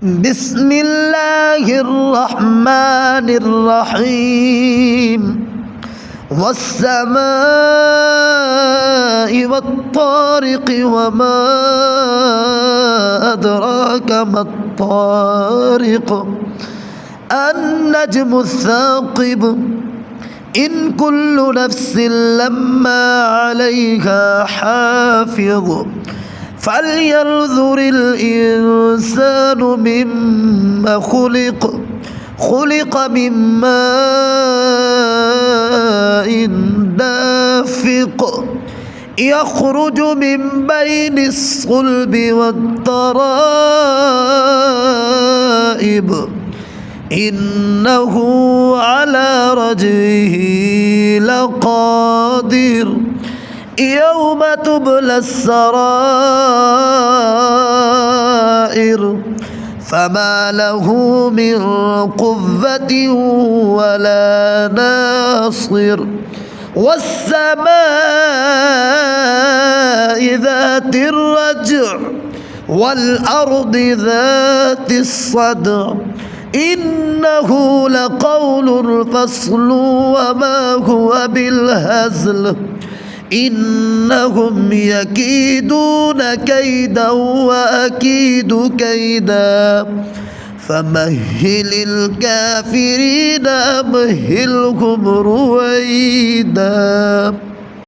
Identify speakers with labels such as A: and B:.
A: بسم الله الرحمن الرحيم والسماء والطارق وما أدراك ما الطارق النجم الثاقب إن كل نفس لما عليها حافظ فلينظر الإنسان مما خلق من ماء دافق يخرج من بين الصلب والترائب إنه على رجعه لقادر يوم تبلى السرائر فما له من قوة ولا ناصر والسماء ذات الرجع والأرض ذات الصدع إنه لقول فصل وما هو بالهزل إنهم يكيدون كيدا وأكيد كيدا فمهل الكافرين أمهلهم رويدا.